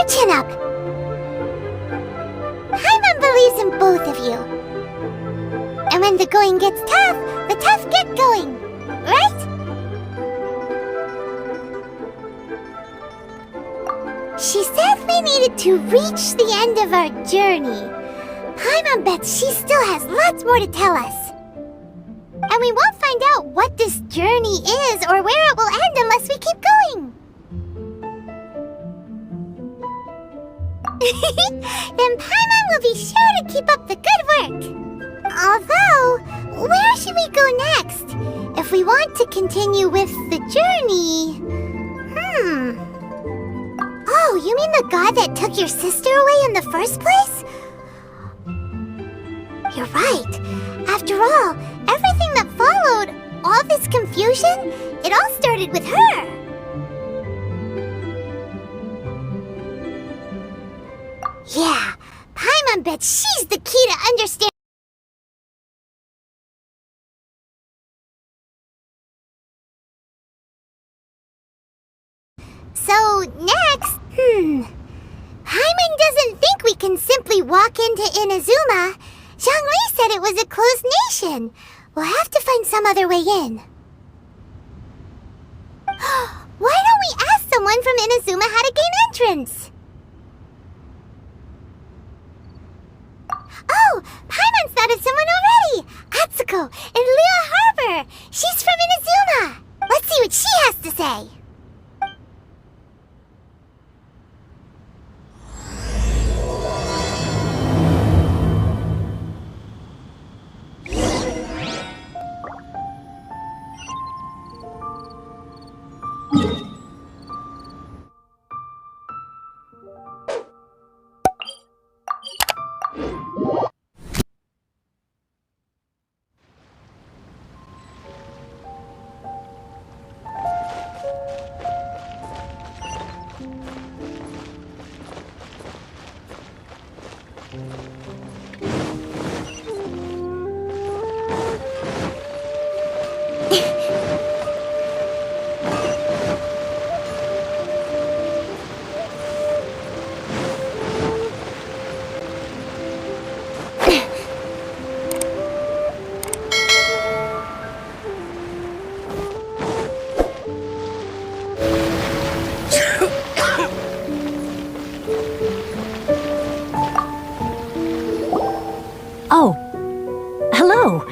your chin up. Paimon believes in both of you. And when the going gets tough, the tough get going. Right? She said we needed to reach the end of our journey. Paimon bets she still has lots more to tell us. And we won't find out what this journey is or where it will end unless we keep going. Then Paimon will be sure to keep up the good work. Although, where should we go next? If we want to continue with the journey... Oh, you mean the god that took your sister away in the first place? You're right. After all, everything that followed, all this confusion, it all started with her. Yeah, Paimon bets she's the key to understand. So, next, Paimon doesn't think we can simply walk into Inazuma. Zhongli said it was a closed nation. We'll have to find some other way in. Why don't we ask someone from Inazuma how to gain entrance? Oh, Paimon's thought of someone already! Atsuko, in Liyue Harbor! She's from Inazuma! Let's see what she has to say! Oh. Hello.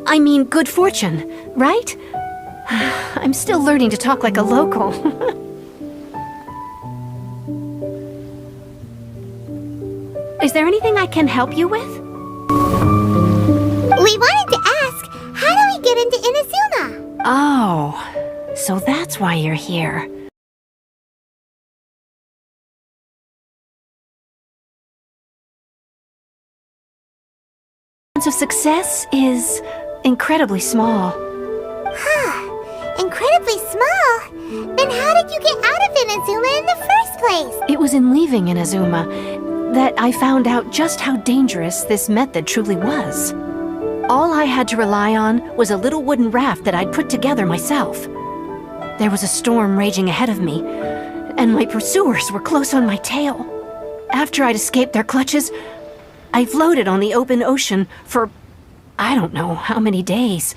I mean good fortune, right? I'm still learning to talk like a local. Is there anything I can help you with? We wanted to ask, how do we get into Inazuma? Oh, so that's why you're here. Chance of success is incredibly small. Incredibly small? Then how did you get out of Inazuma in the first place? It was in leaving Inazuma that I found out just how dangerous this method truly was. All I had to rely on was a little wooden raft that I'd put together myself. There was a storm raging ahead of me, and my pursuers were close on my tail. After I'd escaped their clutches, I floated on the open ocean for I don't know how many days.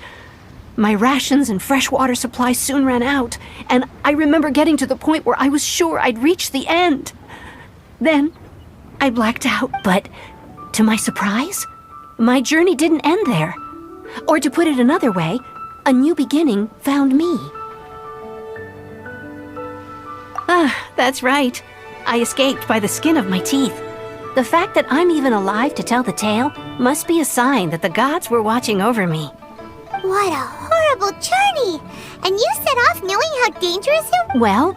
My rations and fresh water supply soon ran out, and I remember getting to the point where I was sure I'd reached the end. Then, I blacked out, but to my surprise, my journey didn't end there. Or to put it another way, a new beginning found me. That's right. I escaped by the skin of my teeth. The fact that I'm even alive to tell the tale must be a sign that the gods were watching over me. What a horrible journey! And you set off knowing how dangerous it was? Well,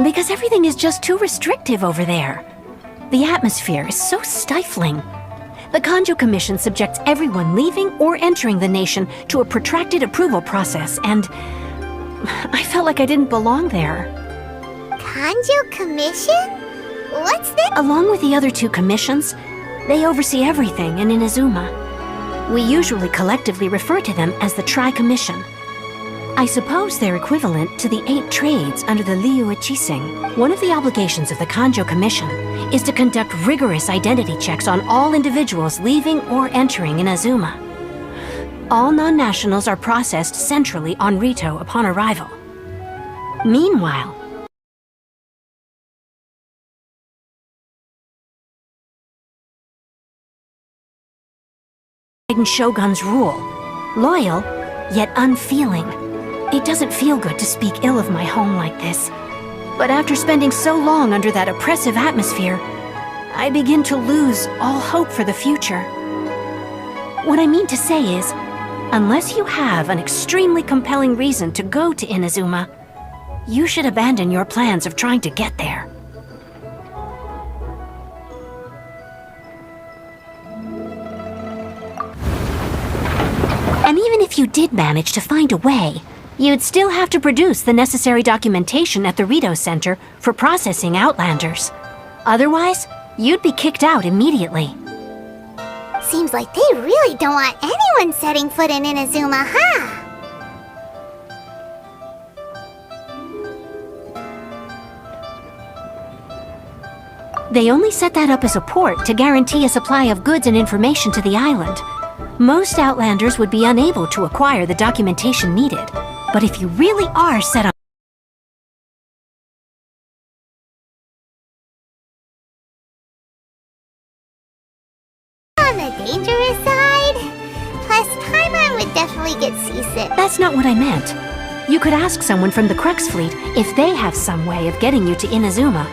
because everything is just too restrictive over there. The atmosphere is so stifling. The Kanjo Commission subjects everyone leaving or entering the nation to a protracted approval process, and I felt like I didn't belong there. Kanjo Commission? What's that? Along with the other two commissions, they oversee everything in Inazuma. We usually collectively refer to them as the Tri-Commission. I suppose they're equivalent to the 8 trades under the Liu Ichising. One of the obligations of the Kanjo Commission is to conduct rigorous identity checks on all individuals leaving or entering Inazuma. All non-nationals are processed centrally on Rito upon arrival. Meanwhile, Shogun's rule. Loyal, yet unfeeling. It doesn't feel good to speak ill of my home like this. But after spending so long under that oppressive atmosphere, I begin to lose all hope for the future. What I mean to say is, unless you have an extremely compelling reason to go to Inazuma, you should abandon your plans of trying to get there. And even if you did manage to find a way, you'd still have to produce the necessary documentation at the Rito Center for processing Outlanders. Otherwise, you'd be kicked out immediately. Seems like they really don't want anyone setting foot in Inazuma, huh? They only set that up as a port to guarantee a supply of goods and information to the island. Most Outlanders would be unable to acquire the documentation needed. But if you really are set on the dangerous side? Plus, Paimon would definitely get seasick. That's not what I meant. You could ask someone from the Crux Fleet if they have some way of getting you to Inazuma.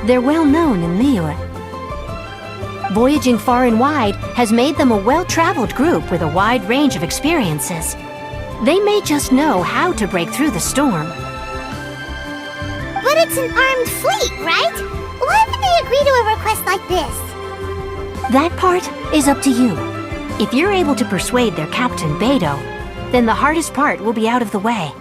They're well known in Liyue. Voyaging far and wide has made them a well-traveled group with a wide range of experiences. They may just know how to break through the storm. But it's an armed fleet, right? Why would they agree to a request like this? That part is up to you. If you're able to persuade their captain, Beidou, then the hardest part will be out of the way.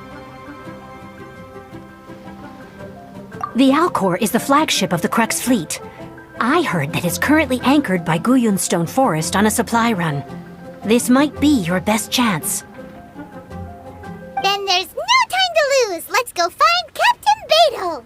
The Alcor is the flagship of the Crux Fleet. I heard that it's currently anchored by Guyunstone Forest on a supply run. This might be your best chance. Then there's no time to lose! Let's go find Captain Beidou!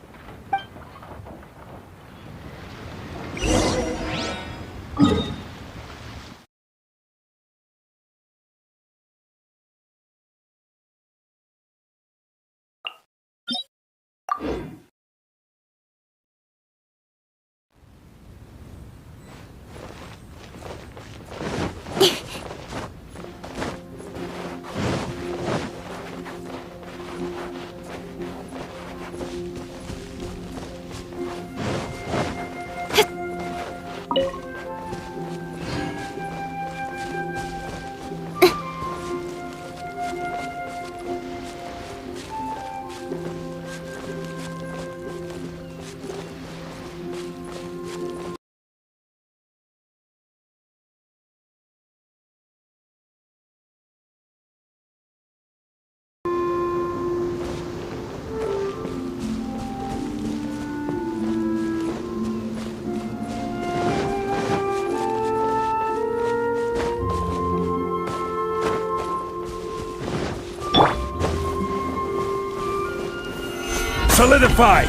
Solidify!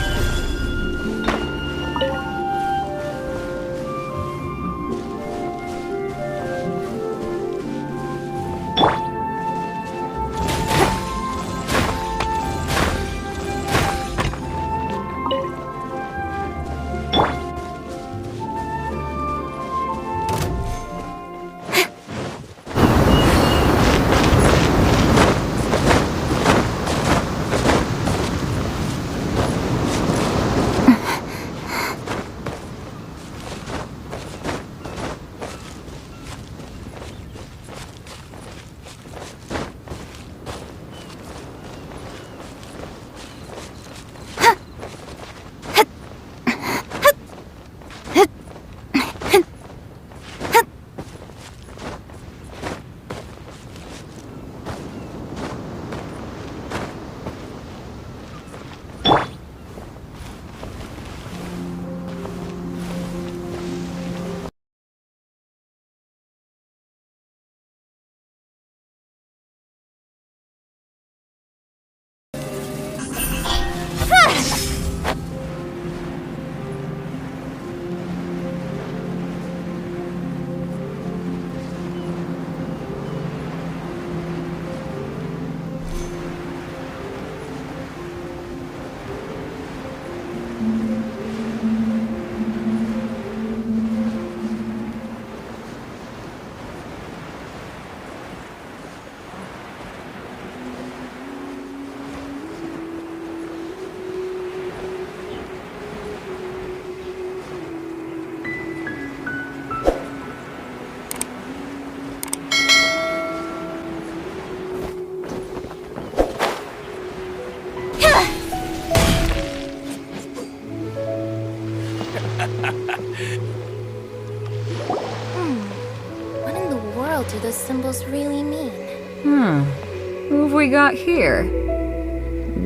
symbols really mean. Who have we got here?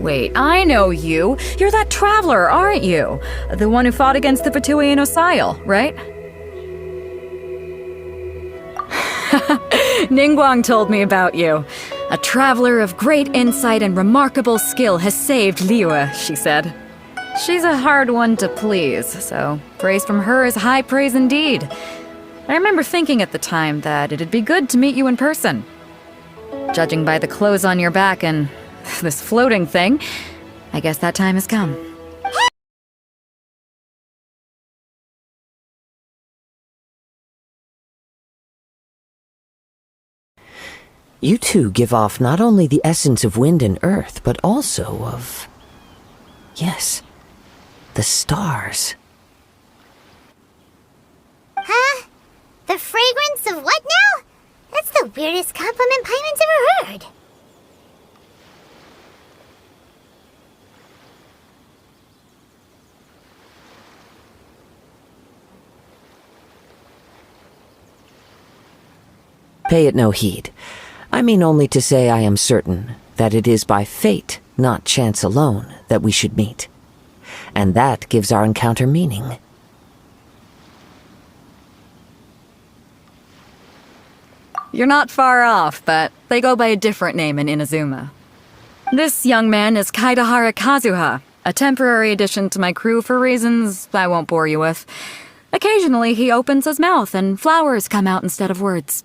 Wait, I know you! You're that traveler, aren't you? The one who fought against the Fatui and Osile, right? Ningguang told me about you. A traveler of great insight and remarkable skill has saved Liyue, she said. She's a hard one to please, so praise from her is high praise indeed. I remember thinking at the time that it'd be good to meet you in person. Judging by the clothes on your back and this floating thing, I guess that time has come. You two give off not only the essence of wind and earth, but also of... yes, the stars. Huh? The fragrance of what now? That's the weirdest compliment Paimon's ever heard. Pay it no heed. I mean only to say I am certain that it is by fate, not chance alone, that we should meet. And that gives our encounter meaning. You're not far off, but they go by a different name in Inazuma. This young man is Kaedehara Kazuha, a temporary addition to my crew for reasons I won't bore you with. Occasionally he opens his mouth and flowers come out instead of words.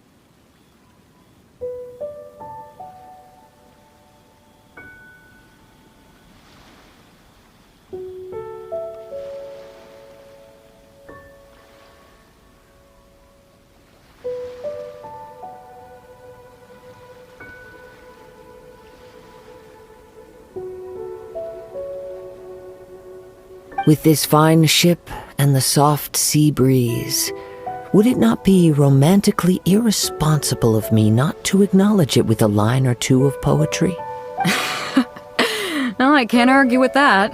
With this fine ship and the soft sea breeze, would it not be romantically irresponsible of me not to acknowledge it with a line or two of poetry? No, I can't argue with that.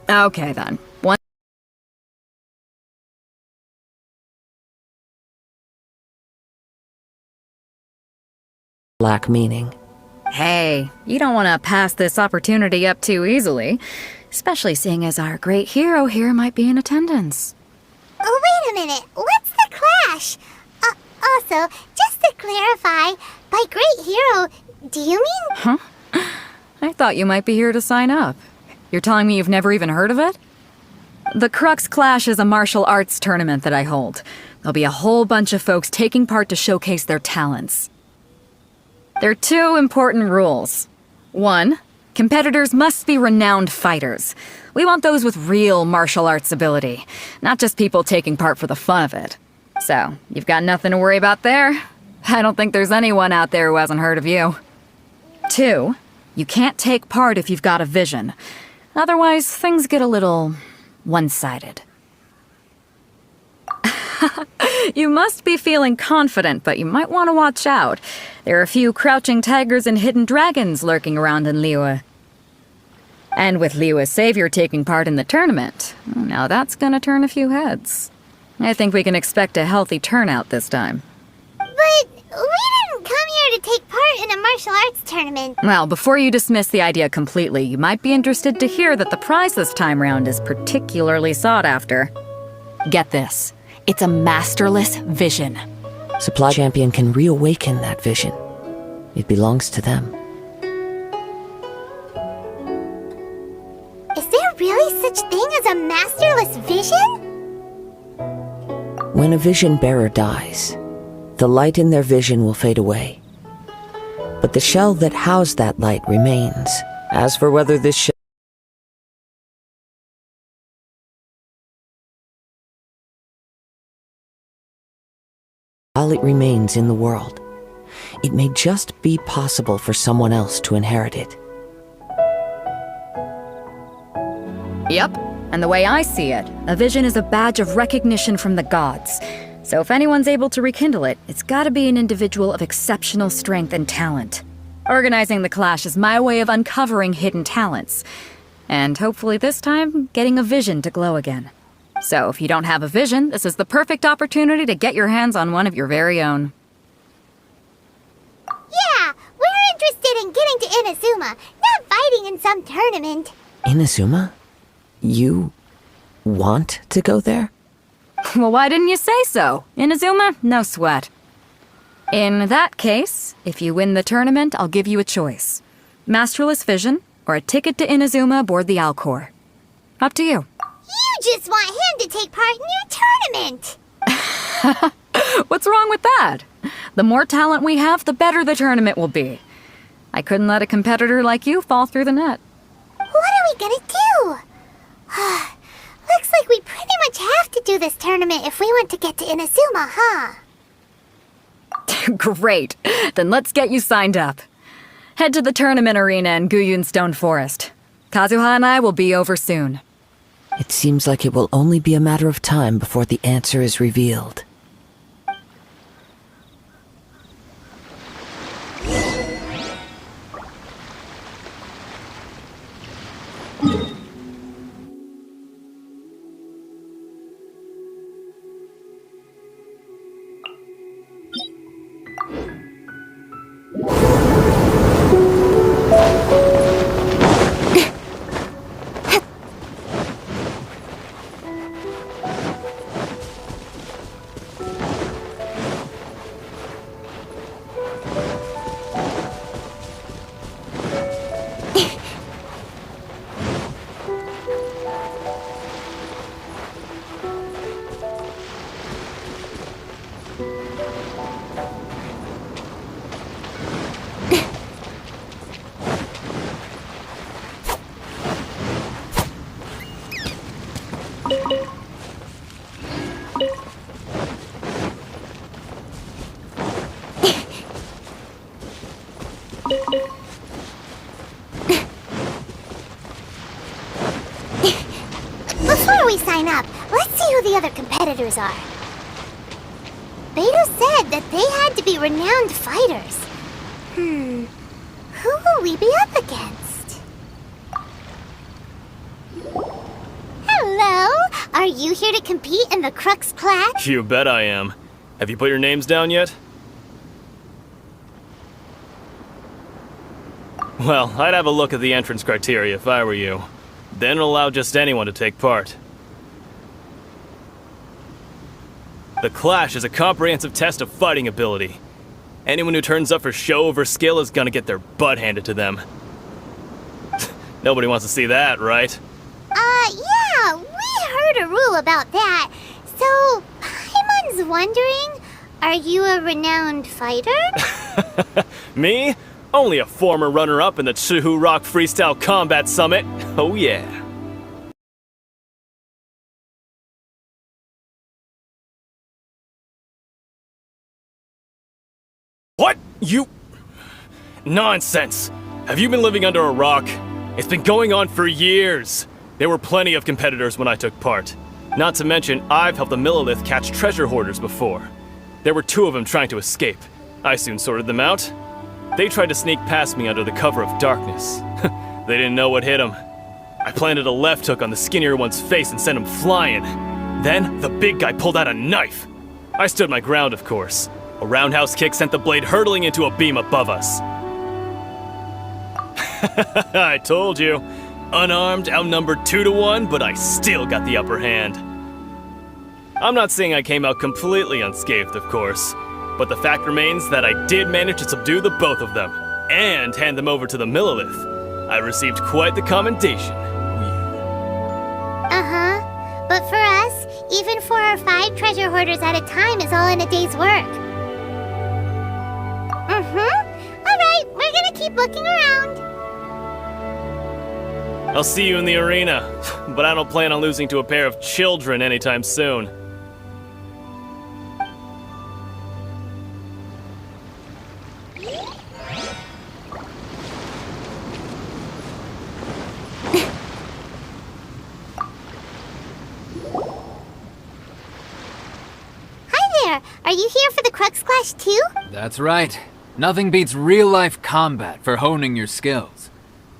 Okay then. One lack meaning. Hey, you don't want to pass this opportunity up too easily. Especially seeing as our great hero here might be in attendance. Oh, wait a minute. What's the clash? Also, just to clarify, by great hero, do you mean... Huh? I thought you might be here to sign up. You're telling me you've never even heard of it? The Crux Clash is a martial arts tournament that I hold. There'll be a whole bunch of folks taking part to showcase their talents. There are two important rules. 1, competitors must be renowned fighters. We want those with real martial arts ability, not just people taking part for the fun of it. So, you've got nothing to worry about there. I don't think there's anyone out there who hasn't heard of you. 2, you can't take part if you've got a vision. Otherwise, things get a little one-sided. You must be feeling confident, but you might want to watch out. There are a few crouching tigers and hidden dragons lurking around in Liyue. And with Liyue's savior taking part in the tournament, now that's gonna turn a few heads. I think we can expect a healthy turnout this time. But we didn't come here to take part in a martial arts tournament. Well, before you dismiss the idea completely, you might be interested to hear that the prize this time round is particularly sought after. Get this. It's a masterless vision. Supply Champion can reawaken that vision. It belongs to them. Is there really such thing as a masterless vision? When a vision bearer dies, the light in their vision will fade away. But the shell that housed that light remains. As for whether this shell while it remains in the world, it may just be possible for someone else to inherit it. Yep, and the way I see it, a vision is a badge of recognition from the gods. So if anyone's able to rekindle it, it's gotta be an individual of exceptional strength and talent. Organizing the clash is my way of uncovering hidden talents. And hopefully this time, getting a vision to glow again. So if you don't have a vision, this is the perfect opportunity to get your hands on one of your very own. not fighting in some tournament. Inazuma? You want to go there? Well, why didn't you say so? Inazuma, no sweat. In that case, if you win the tournament, I'll give you a choice. Masterless Vision, or a ticket to Inazuma aboard the Alcor. Up to you. You just want him to take part in your tournament. What's wrong with that? The more talent we have, the better the tournament will be. I couldn't let a competitor like you fall through the net. What are we gonna do? Looks like we pretty much have to do this tournament if we want to get to Inazuma, huh? Great. Then let's get you signed up. Head to the tournament arena in Guyun Stone Forest. Kazuha and I will be over soon. It seems like it will only be a matter of time before the answer is revealed. Before we sign up, let's see who the other competitors are. Beto said that they had to be renowned fighters. Who will we be up against? Hello? Are you here to compete in the Crux Clash? You bet I am. Have you put your names down yet? Well, I'd have a look at the entrance criteria if I were you. Then allow just anyone to take part. The Clash is a comprehensive test of fighting ability. Anyone who turns up for show over skill is gonna get their butt handed to them. Nobody wants to see that, right? Yeah, we heard a rule about that. So, Paimon's wondering, are you a renowned fighter? Me? Only a former runner-up in the Chihu Rock Freestyle Combat Summit. Oh yeah. What? You... Nonsense! Have you been living under a rock? It's been going on for years. There were plenty of competitors when I took part. Not to mention, I've helped the Millilith catch treasure hoarders before. There were 2 of them trying to escape. I soon sorted them out. They tried to sneak past me under the cover of darkness. They didn't know what hit them. I planted a left hook on the skinnier one's face and sent him flying. Then, the big guy pulled out a knife. I stood my ground, of course. A roundhouse kick sent the blade hurtling into a beam above us. I told you. Unarmed, outnumbered 2-1, but I still got the upper hand. I'm not saying I came out completely unscathed, of course. But the fact remains that I did manage to subdue the both of them, and hand them over to the Millilith. I received quite the commendation. But for us, even 4 or 5 treasure hoarders at a time is all in a day's work. Alright, we're gonna keep looking around. I'll see you in the arena, but I don't plan on losing to a pair of children anytime soon. Are you here for the Crux Clash too? That's right. Nothing beats real-life combat for honing your skills.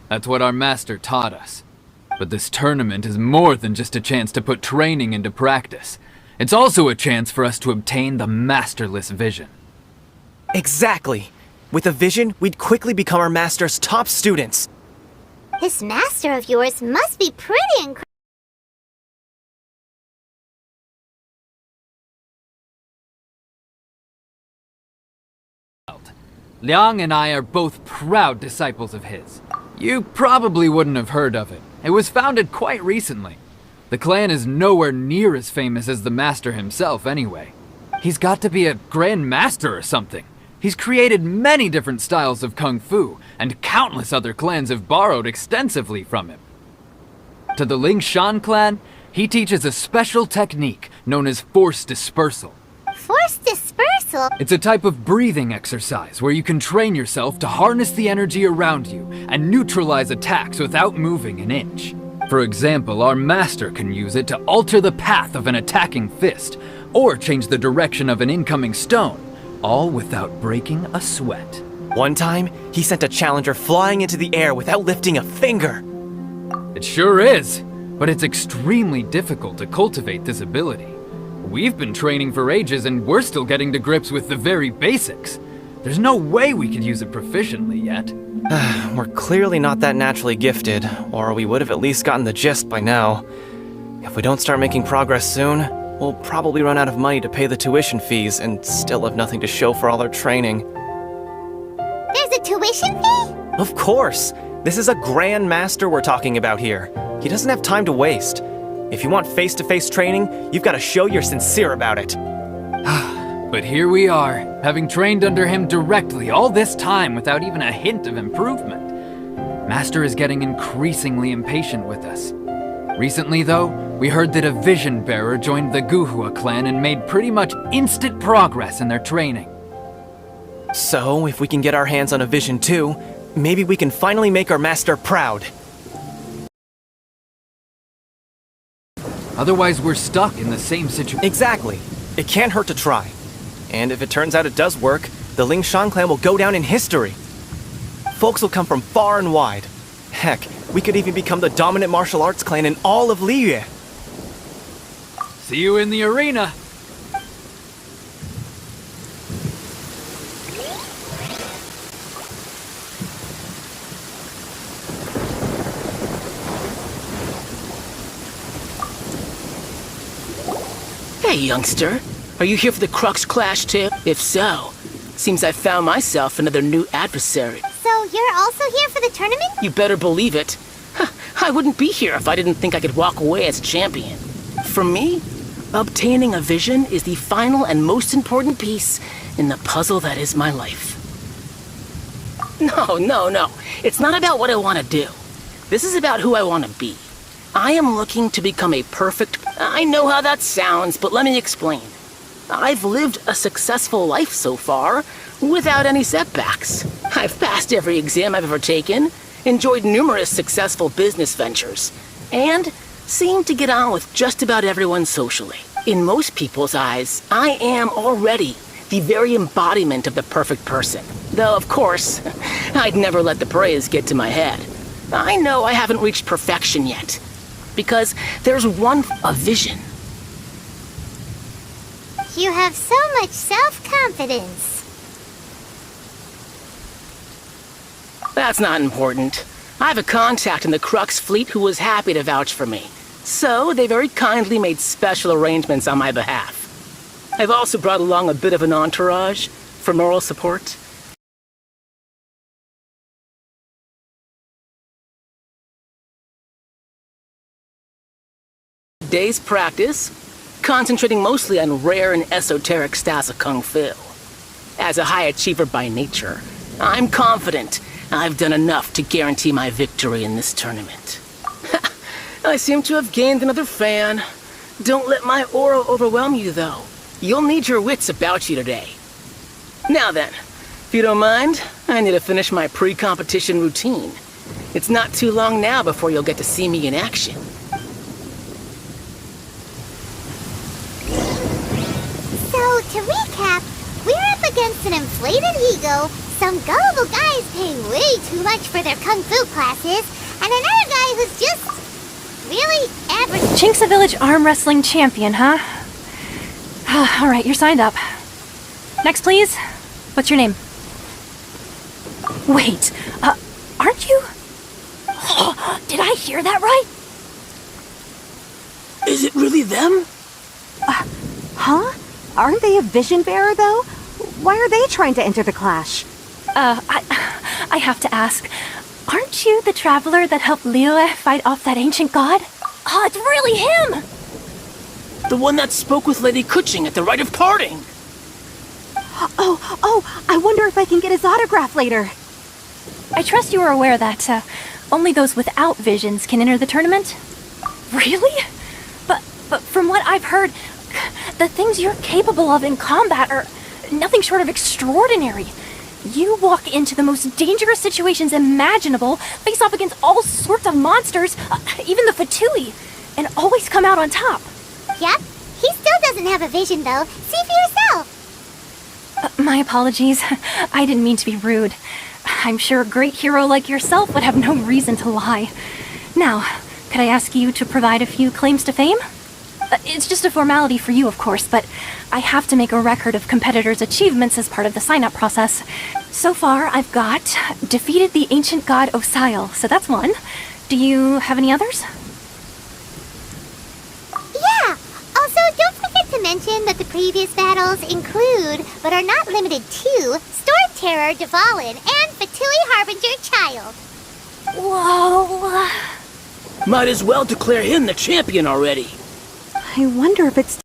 That's what our master taught us. But this tournament is more than just a chance to put training into practice. It's also a chance for us to obtain the masterless vision. Exactly. With a vision, we'd quickly become our master's top students. This master of yours must be pretty incredible. Liang and I are both proud disciples of his. You probably wouldn't have heard of it. It was founded quite recently. The clan is nowhere near as famous as the master himself anyway. He's got to be a grand master or something. He's created many different styles of kung fu, and countless other clans have borrowed extensively from him. To the Lingshan clan, he teaches a special technique known as force dispersal. Force dispersal? It's a type of breathing exercise where you can train yourself to harness the energy around you and neutralize attacks without moving an inch. For example, our master can use it to alter the path of an attacking fist, or change the direction of an incoming stone, all without breaking a sweat. One time, he sent a challenger flying into the air without lifting a finger. It sure is, but it's extremely difficult to cultivate this ability. We've been training for ages and we're still getting to grips with the very basics. There's no way we could use it proficiently yet. We're clearly not that naturally gifted, or we would have at least gotten the gist by now. If we don't start making progress soon, we'll probably run out of money to pay the tuition fees and still have nothing to show for all our training. There's a tuition fee? Of course! This is a grand master we're talking about here. He doesn't have time to waste. If you want face-to-face training, you've got to show you're sincere about it. But here we are, having trained under him directly all this time without even a hint of improvement. Master is getting increasingly impatient with us. Recently, though, we heard that a vision bearer joined the Guhua clan and made pretty much instant progress in their training. So, if we can get our hands on a vision too, maybe we can finally make our master proud. Otherwise, we're stuck in the same situation. Exactly. It can't hurt to try. And if it turns out it does work, the Lingshan clan will go down in history. Folks will come from far and wide. Heck, we could even become the dominant martial arts clan in all of Liyue. See you in the arena! Hey, youngster. Are you here for the Crux Clash too? If so, seems I found myself another new adversary. So you're also here for the tournament? You better believe it. I wouldn't be here if I didn't think I could walk away as champion. For me, obtaining a vision is the final and most important piece in the puzzle that is my life. No. It's not about what I want to do. This is about who I want to be. I am looking to become a perfect... I know how that sounds, but let me explain. I've lived a successful life so far, without any setbacks. I've passed every exam I've ever taken, enjoyed numerous successful business ventures, and seem to get on with just about everyone socially. In most people's eyes, I am already the very embodiment of the perfect person. Though, of course, I'd never let the praise get to my head. I know I haven't reached perfection yet, because there's a vision. You have so much self-confidence. That's not important. I have a contact in the Crux fleet who was happy to vouch for me. So they very kindly made special arrangements on my behalf. I've also brought along a bit of an entourage for moral support. Day's practice, concentrating mostly on rare and esoteric styles of Kung Fu. As a high achiever by nature, I'm confident I've done enough to guarantee my victory in this tournament. I seem to have gained another fan. Don't let my aura overwhelm you, though. You'll need your wits about you today. Now then, if you don't mind, I need to finish my pre-competition routine. It's not too long now before you'll get to see me in action. So, to recap, we're up against an inflated ego, some gullible guys paying way too much for their kung fu classes, and another guy who's just really average. Chinksa Village arm wrestling champion, huh? All right, you're signed up. Next, please. What's your name? Wait, aren't you... did I hear that right? Is it really them? Huh? Aren't they a vision bearer, though? Why are they trying to enter the clash? I have to ask, aren't you the traveler that helped Liyue fight off that ancient god? Oh, it's really him! The one that spoke with Lady Kuching at the rite of parting. Oh, I wonder if I can get his autograph later. I trust you are aware that, only those without visions can enter the tournament? Really? But from what I've heard, the things you're capable of in combat are nothing short of extraordinary. You walk into the most dangerous situations imaginable, face off against all sorts of monsters, even the Fatui, and always come out on top. Yep, he still doesn't have a vision though. See for yourself. My apologies. I didn't mean to be rude. I'm sure a great hero like yourself would have no reason to lie. Now, could I ask you to provide a few claims to fame? It's just a formality for you, of course, but I have to make a record of competitors' achievements as part of the sign-up process. So far, I've got defeated the ancient god Osile, so that's one. Do you have any others? Yeah, also don't forget to mention that the previous battles include, but are not limited to, Storm Terror Dvalin and Fatui Harbinger Child. Whoa. Might as well declare him the champion already. I wonder if it's...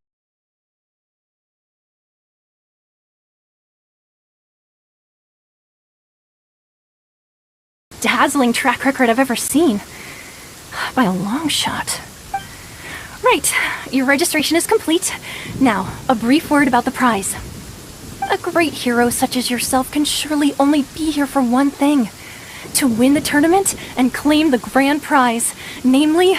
Dazzling track record I've ever seen. By a long shot. Right, your registration is complete. Now, a brief word about the prize. A great hero such as yourself can surely only be here for one thing. To win the tournament and claim the grand prize, namely,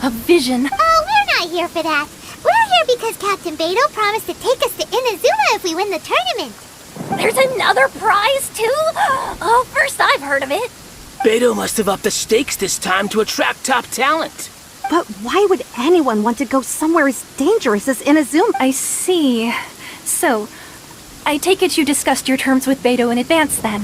a vision. Oh, we're not here for that. We're here because Captain Beidou promised to take us to Inazuma if we win the tournament. There's another prize, too? Oh, first I've heard of it. Beidou must have upped the stakes this time to attract top talent. But why would anyone want to go somewhere as dangerous as Inazuma? I see. So, I take it you discussed your terms with Beidou in advance, then?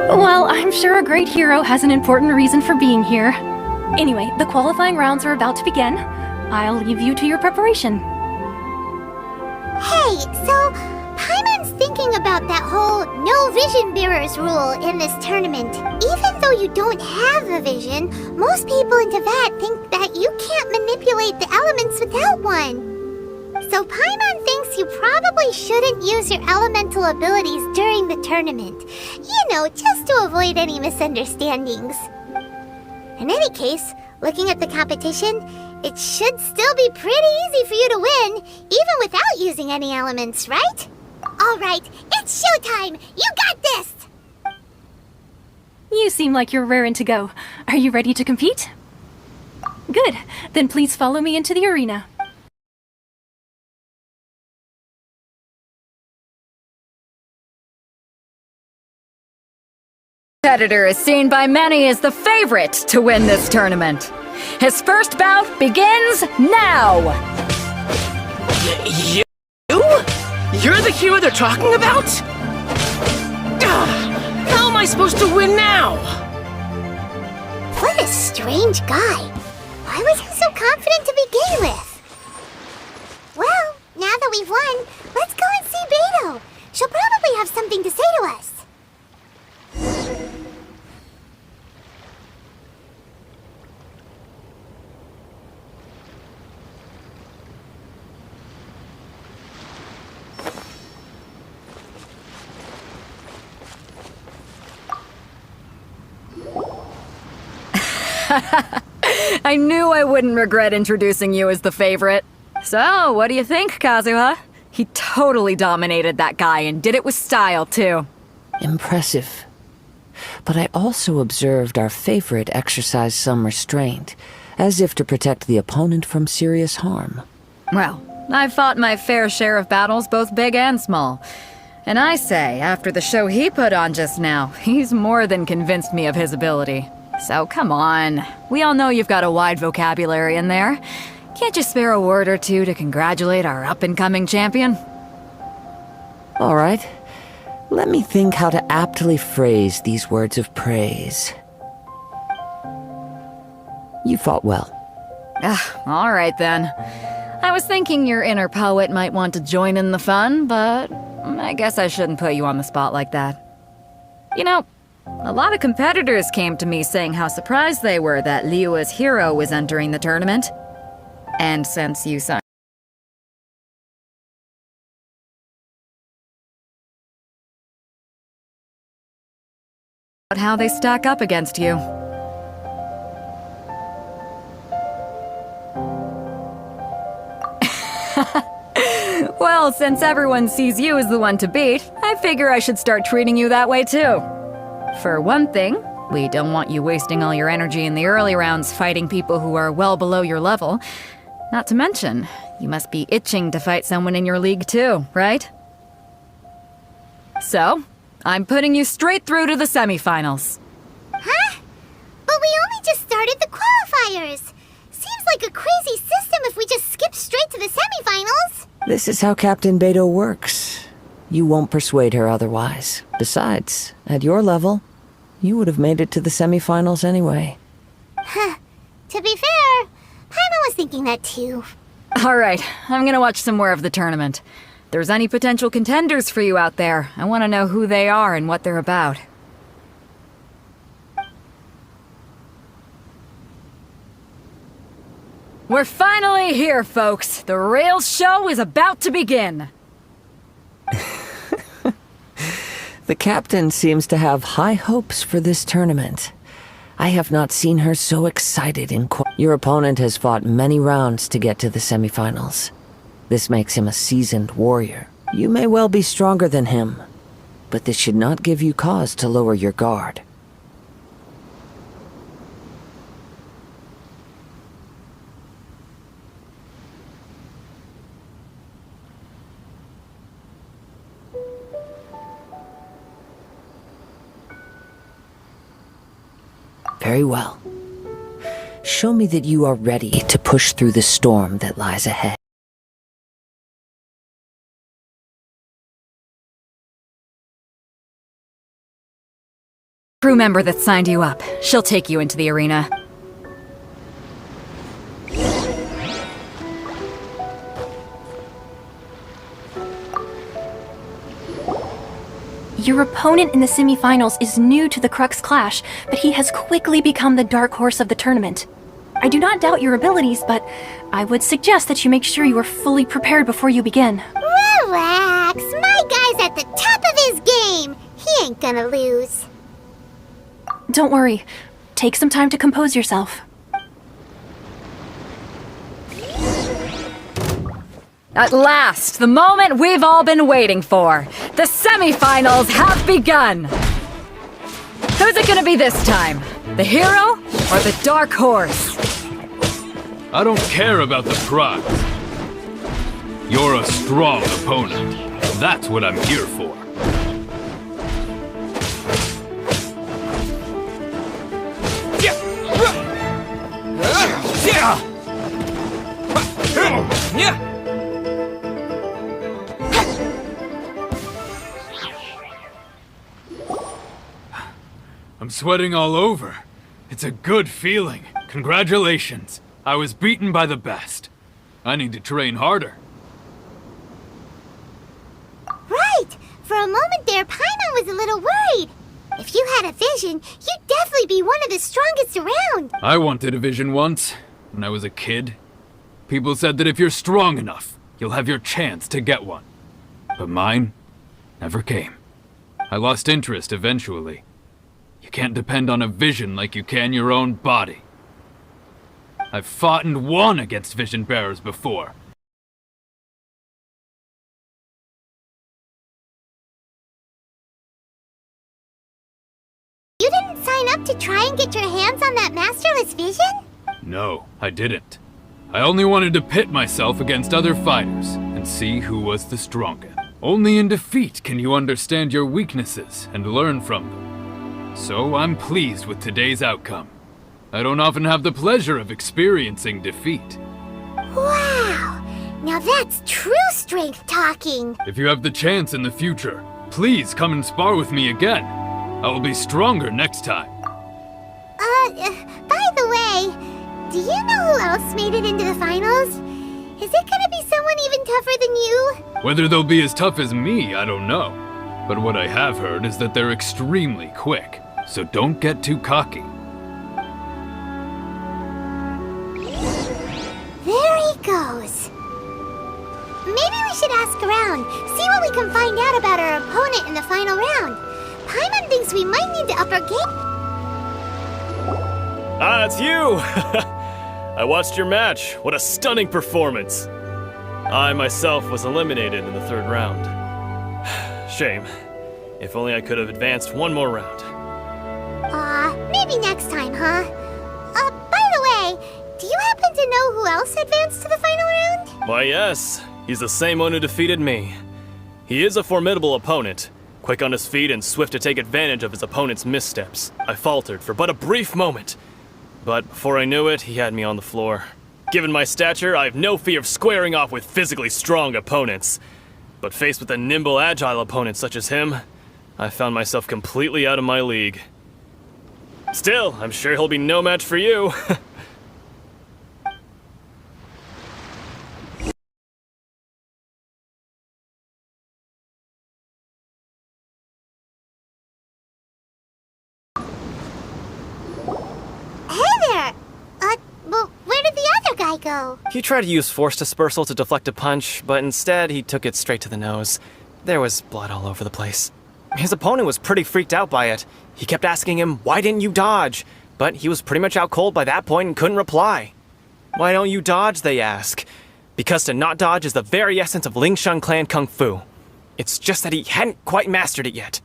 Well, I'm sure a great hero has an important reason for being here. Anyway, the qualifying rounds are about to begin. I'll leave you to your preparation. Hey, so Paimon's thinking about that whole no vision bearers rule in this tournament. Even though you don't have a vision, most people in Teyvat think that you can't manipulate the elements without one. So Paimon thinks you probably shouldn't use your elemental abilities during the tournament. You know, just to avoid any misunderstandings. In any case, looking at the competition, it should still be pretty easy for you to win, even without using any elements, right? Alright, it's showtime! You got this! You seem like you're raring to go. Are you ready to compete? Good. Then please follow me into the arena. Competitor is seen by many as the favorite to win this tournament. His first bout begins now! You? You're the hero they're talking about? How am I supposed to win now? What a strange guy. Why was he so confident to begin with? Well, now that we've won, let's go and see Beidou. She'll probably have something to say to us. I knew I wouldn't regret introducing you as the favorite. So, what do you think, Kazuha? He totally dominated that guy and did it with style, too. Impressive. But I also observed our favorite exercise some restraint, as if to protect the opponent from serious harm. Well, I've fought my fair share of battles, both big and small. And I say, after the show he put on just now, he's more than convinced me of his ability. So come on, we all know you've got a wide vocabulary in there. Can't you spare a word or two to congratulate our up-and-coming champion? All right. Let me think how to aptly phrase these words of praise. You fought well. All right then. I was thinking your inner poet might want to join in the fun, but I guess I shouldn't put you on the spot like that. You know, a lot of competitors came to me saying how surprised they were that Liyue's hero was entering the tournament. And since you signed how they stack up against you. Well, since everyone sees you as the one to beat, I figure I should start treating you that way too. For one thing, we don't want you wasting all your energy in the early rounds fighting people who are well below your level. Not to mention, you must be itching to fight someone in your league too, right? So, I'm putting you straight through to the semifinals. Huh? But we only just started the qualifiers. Seems like a crazy system if we just skip straight to the semifinals. This is how Captain Beto works. You won't persuade her otherwise. Besides, at your level, you would have made it to the semifinals anyway. Huh. To be fair, Paimon was thinking that too. Alright, I'm gonna watch some more of the tournament. If there's any potential contenders for you out there, I want to know who they are and what they're about. We're finally here, folks! The real show is about to begin! The captain seems to have high hopes for this tournament. I have not seen her so excited in Your opponent has fought many rounds to get to the semifinals. This makes him a seasoned warrior. You may well be stronger than him, but this should not give you cause to lower your guard. Very well. Show me that you are ready to push through the storm that lies ahead. Crew member that signed you up. She'll take you into the arena. Your opponent in the semifinals is new to the Crux Clash, but he has quickly become the dark horse of the tournament. I do not doubt your abilities, but I would suggest that you make sure you are fully prepared before you begin. Relax, my guy's at the top of his game. He ain't gonna lose. Don't worry. Take some time to compose yourself. At last, the moment we've all been waiting for. The semifinals have begun. Who's it gonna be this time? The hero or the dark horse? I don't care about the prize. You're a strong opponent. That's what I'm here for. I'm sweating all over. It's a good feeling. Congratulations. I was beaten by the best. I need to train harder. Right! For a moment there, Paimon was a little worried. If you had a vision, you'd definitely be one of the strongest around. I wanted a vision once, when I was a kid. People said that if you're strong enough, you'll have your chance to get one. But mine never came. I lost interest eventually. You can't depend on a vision like you can your own body. I've fought and won against vision bearers before. You didn't sign up to try and get your hands on that masterless vision? No, I didn't. I only wanted to pit myself against other fighters and see who was the strongest. Only in defeat can you understand your weaknesses and learn from them. So I'm pleased with today's outcome. I don't often have the pleasure of experiencing defeat. Wow! Now that's true strength talking. If you have the chance in the future, please come and spar with me again. I will be stronger next time. By the way, do you know who else made it into the finals? Is it gonna be someone even tougher than you? Whether they'll be as tough as me, I don't know. But what I have heard is that they're extremely quick, so don't get too cocky. There he goes. Maybe we should ask around, see what we can find out about our opponent in the final round. Paimon thinks we might need to up our game. Ah, it's you! I watched your match. What a stunning performance. I myself was eliminated in the third round. Shame. If only I could have advanced one more round. Maybe next time, huh? By the way, do you happen to know who else advanced to the final round? Why, yes. He's the same one who defeated me. He is a formidable opponent, quick on his feet and swift to take advantage of his opponent's missteps. I faltered for but a brief moment, but before I knew it, he had me on the floor. Given my stature, I have no fear of squaring off with physically strong opponents. But faced with a nimble, agile opponent such as him, I found myself completely out of my league. Still, I'm sure he'll be no match for you. Well, where did the other guy go? He tried to use force dispersal to deflect a punch, but instead he took it straight to the nose. There was blood all over the place. His opponent was pretty freaked out by it. He kept asking him, "Why didn't you dodge?" But he was pretty much out cold by that point and couldn't reply. "Why don't you dodge?" they ask. Because to not dodge is the very essence of Lingshun clan kung fu. It's just that he hadn't quite mastered it yet.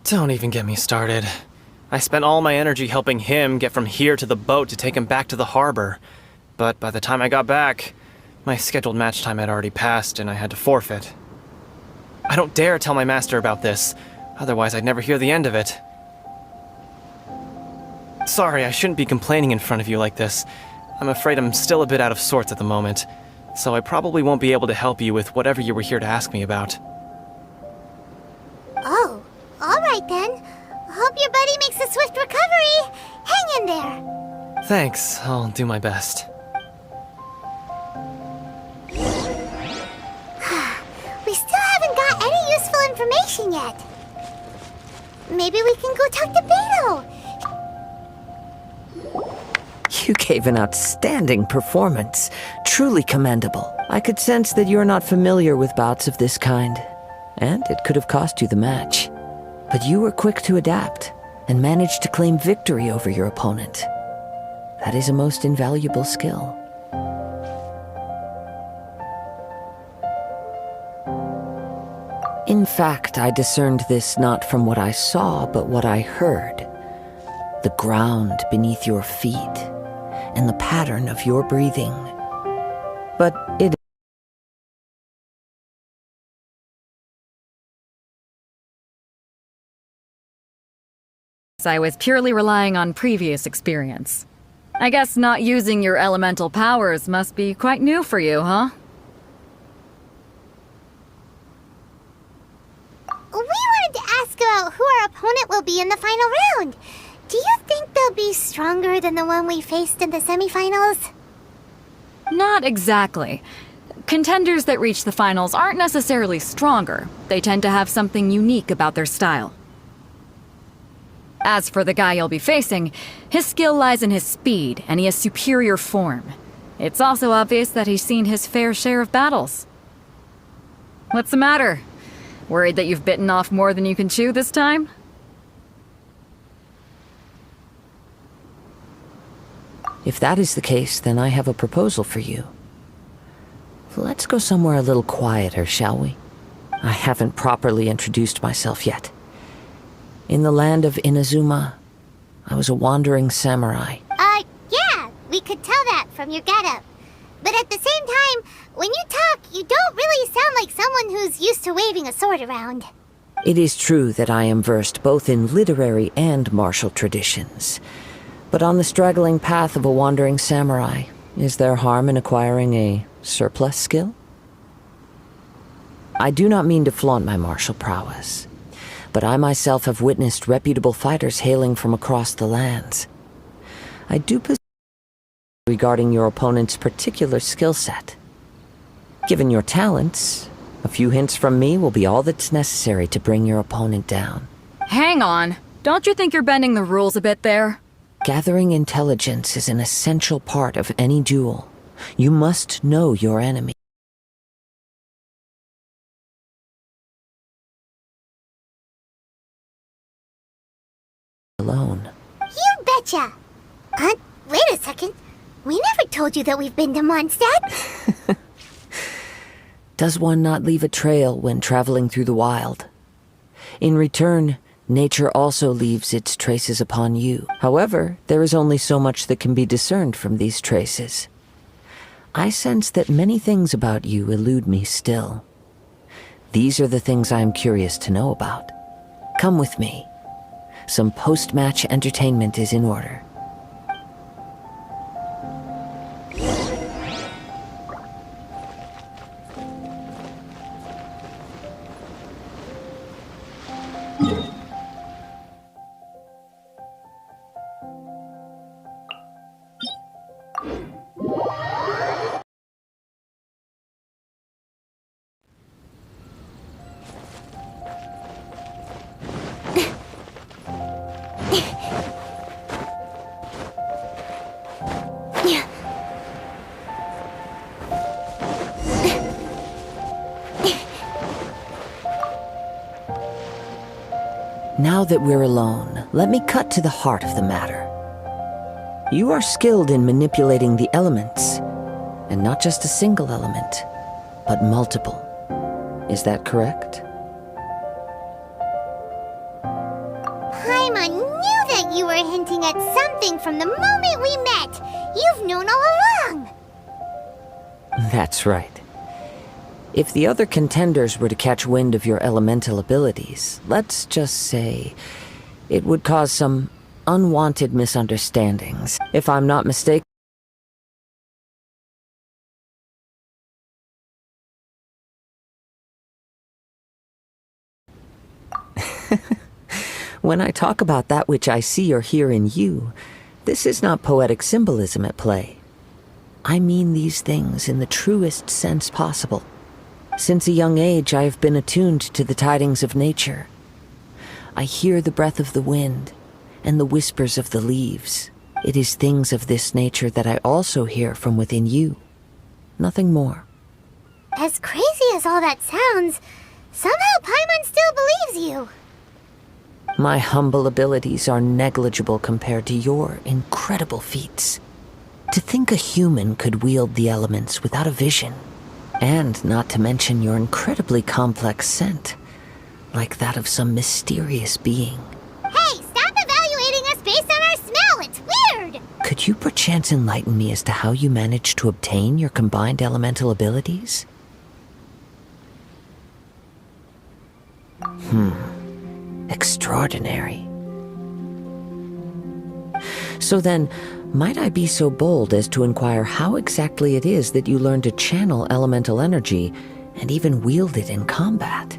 Don't even get me started. I spent all my energy helping him get from here to the boat to take him back to the harbor. But by the time I got back, my scheduled match time had already passed and I had to forfeit. I don't dare tell my master about this, otherwise I'd never hear the end of it. Sorry, I shouldn't be complaining in front of you like this. I'm afraid I'm still a bit out of sorts at the moment, so I probably won't be able to help you with whatever you were here to ask me about. Oh, alright then. Hope your buddy makes a swift recovery. Hang in there. Thanks, I'll do my best. We still haven't got any useful information yet. Maybe we can go talk to Beto. You gave an outstanding performance. Truly commendable. I could sense that you're not familiar with bouts of this kind, and it could have cost you the match. But you were quick to adapt, and managed to claim victory over your opponent. That is a most invaluable skill. In fact, I discerned this not from what I saw, but what I heard. The ground beneath your feet, and the pattern of your breathing. But it I was purely relying on previous experience. I guess not using your elemental powers must be quite new for you, huh? We wanted to ask about who our opponent will be in the final round. Do you think they'll be stronger than the one we faced in the semifinals? Not exactly. Contenders that reach the finals aren't necessarily stronger. They tend to have something unique about their style. As for the guy you'll be facing, his skill lies in his speed, and he has superior form. It's also obvious that he's seen his fair share of battles. What's the matter? Worried that you've bitten off more than you can chew this time? If that is the case, then I have a proposal for you. Let's go somewhere a little quieter, shall we? I haven't properly introduced myself yet. In the land of Inazuma, I was a wandering samurai. Yeah, we could tell that from your getup. But at the same time, when you talk, you don't really sound like someone who's used to waving a sword around. It is true that I am versed both in literary and martial traditions. But on the straggling path of a wandering samurai, is there harm in acquiring a surplus skill? I do not mean to flaunt my martial prowess, but I myself have witnessed reputable fighters hailing from across the lands. I do possess regarding your opponent's particular skill set. Given your talents, a few hints from me will be all that's necessary to bring your opponent down. Hang on. Don't you think you're bending the rules a bit there? Gathering intelligence is an essential part of any duel. You must know your enemy. Alone. You betcha! Wait a second. We never told you that we've been to Mondstadt. Does one not leave a trail when traveling through the wild? In return, nature also leaves its traces upon you. However, there is only so much that can be discerned from these traces. I sense that many things about you elude me still. These are the things I am curious to know about. Come with me. Some post-match entertainment is in order. Now that we're alone, let me cut to the heart of the matter. You are skilled in manipulating the elements, and not just a single element, but multiple. Is that correct? Paimon knew that you were hinting at something from the moment we met. You've known all along. That's right. If the other contenders were to catch wind of your elemental abilities, let's just say, it would cause some unwanted misunderstandings. If I'm not mistaken, when I talk about that which I see or hear in you, this is not poetic symbolism at play. I mean these things in the truest sense possible. Since a young age, I have been attuned to the tidings of nature. I hear the breath of the wind and the whispers of the leaves. It is things of this nature that I also hear from within you. Nothing more. As crazy as all that sounds, somehow Paimon still believes you. My humble abilities are negligible compared to your incredible feats. To think a human could wield the elements without a vision. And not to mention your incredibly complex scent, like that of some mysterious being. Hey, stop evaluating us based on our smell! It's weird! Could you perchance enlighten me as to how you managed to obtain your combined elemental abilities? Extraordinary. So then, might I be so bold as to inquire how exactly it is that you learn to channel elemental energy and even wield it in combat?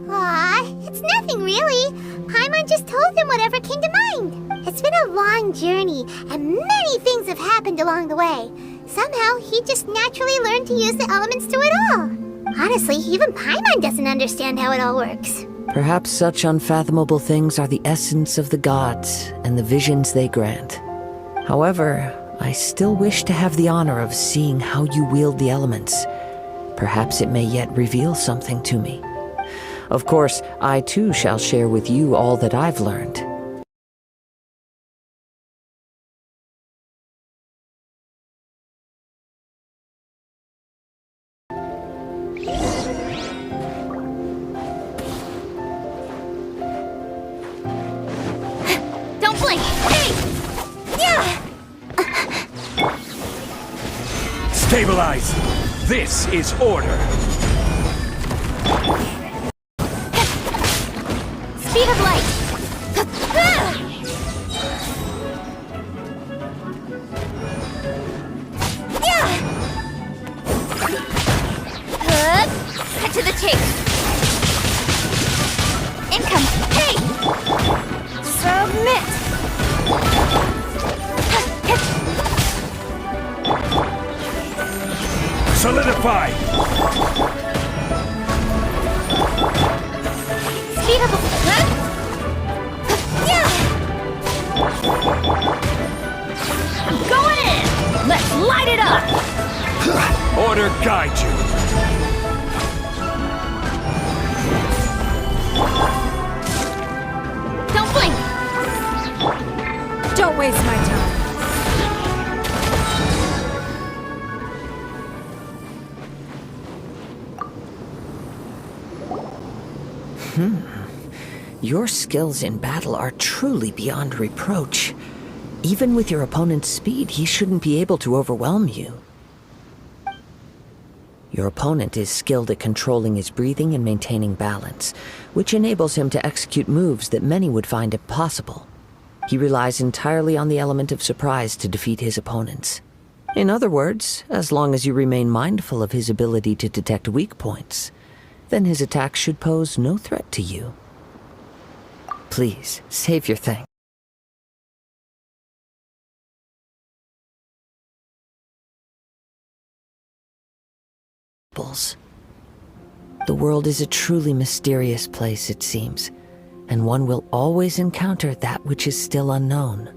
Aw, it's nothing really. Paimon just told him whatever came to mind. It's been a long journey, and many things have happened along the way. Somehow, he just naturally learned to use the elements to it all. Honestly, even Paimon doesn't understand how it all works. Perhaps such unfathomable things are the essence of the gods and the visions they grant. However, I still wish to have the honor of seeing how you wield the elements. Perhaps it may yet reveal something to me. Of course, I too shall share with you all that I've learned. Don't blink! Hey! Stabilize! This is order! Speed of light! Cut to the chase! Income! Hey! Submit! Solidify! Speed of Go in! Let's light it up! Order guide you! Don't blink! Don't waste my time. Your skills in battle are truly beyond reproach. Even with your opponent's speed, he shouldn't be able to overwhelm you. Your opponent is skilled at controlling his breathing and maintaining balance, which enables him to execute moves that many would find impossible. He relies entirely on the element of surprise to defeat his opponents. In other words, as long as you remain mindful of his ability to detect weak points, then his attacks should pose no threat to you. Please, save your thing. The world is a truly mysterious place, it seems, and one will always encounter that which is still unknown.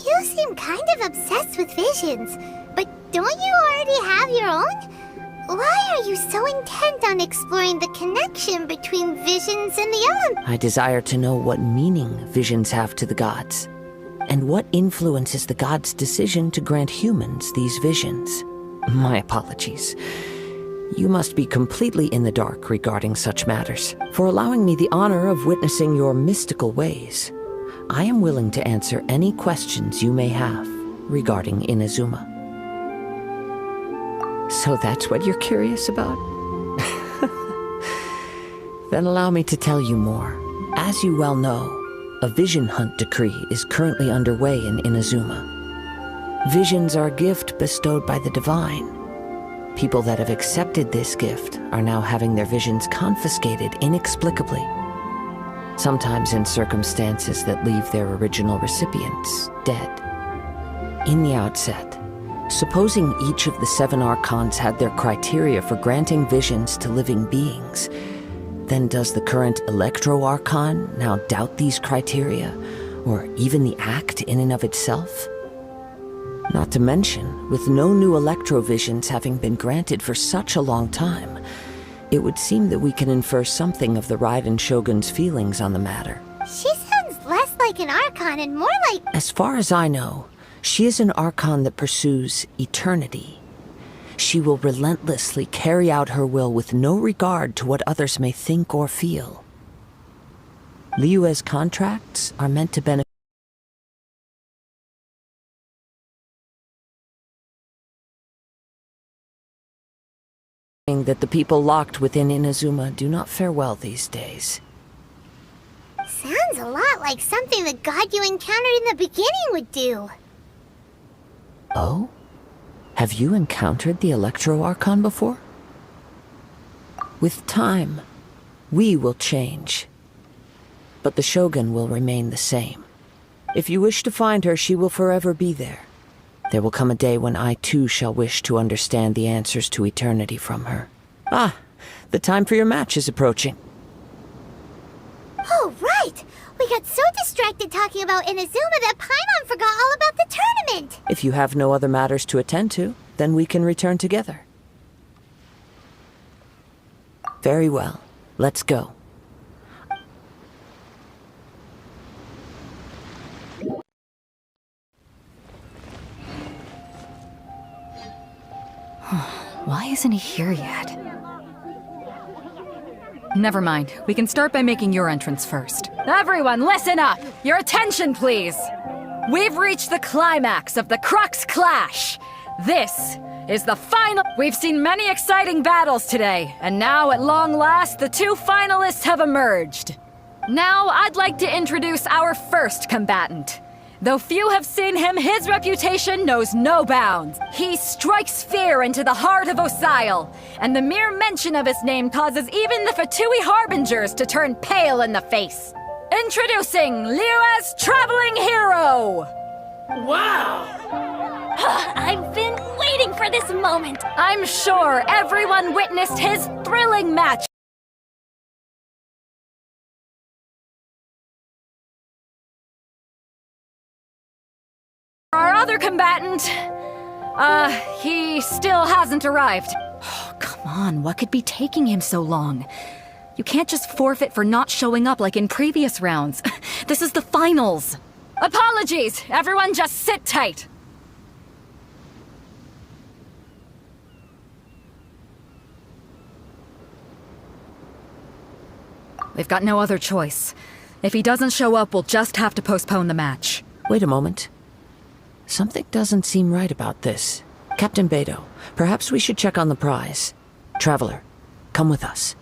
You seem kind of obsessed with visions, but don't you already have your own? Why are you so intent on exploring the connection between visions and the elements? I desire to know what meaning visions have to the gods, and what influences the gods' decision to grant humans these visions. My apologies. You must be completely in the dark regarding such matters. For allowing me the honor of witnessing your mystical ways, I am willing to answer any questions you may have regarding Inazuma. So that's what you're curious about? Then allow me to tell you more. As you well know, a vision hunt decree is currently underway in Inazuma. Visions are a gift bestowed by the divine. People that have accepted this gift are now having their visions confiscated inexplicably, sometimes in circumstances that leave their original recipients dead. In the outset, supposing each of the 7 archons had their criteria for granting visions to living beings, then does the current Electro-Archon now doubt these criteria, or even the act in and of itself? Not to mention, with no new Electrovisions having been granted for such a long time, it would seem that we can infer something of the Raiden Shogun's feelings on the matter. She sounds less like an Archon and more like... As far as I know, she is an Archon that pursues eternity. She will relentlessly carry out her will with no regard to what others may think or feel. Liyue's contracts are meant to benefit that the people locked within Inazuma do not fare well these days. Sounds a lot like something the god you encountered in the beginning would do. Oh? Have you encountered the Electro-Archon before? With time, we will change. But the Shogun will remain the same. If you wish to find her, she will forever be there. There will come a day when I too shall wish to understand the answers to eternity from her. Ah, the time for your match is approaching. Oh, right! We got so distracted talking about Inazuma that Paimon forgot all about the tournament! If you have no other matters to attend to, then we can return together. Very well. Let's go. Why isn't he here yet? Never mind. We can start by making your entrance first. Everyone, listen up! Your attention, please! We've reached the climax of the Crux Clash! This is the final. We've seen many exciting battles today, and now at long last, the two finalists have emerged. Now, I'd like to introduce our first combatant. Though few have seen him, his reputation knows no bounds. He strikes fear into the heart of Osile, and the mere mention of his name causes even the Fatui Harbingers to turn pale in the face. Introducing Liyue's Traveling Hero! Wow! I've been waiting for this moment. I'm sure everyone witnessed his thrilling match. Our other combatant, he still hasn't arrived. Oh, come on, what could be taking him so long? You can't just forfeit for not showing up like in previous rounds. This is the finals. Apologies, everyone just sit tight. We've got no other choice. If he doesn't show up, we'll just have to postpone the match. Wait a moment. Something doesn't seem right about this. Captain Beto, perhaps we should check on the prize. Traveler, come with us.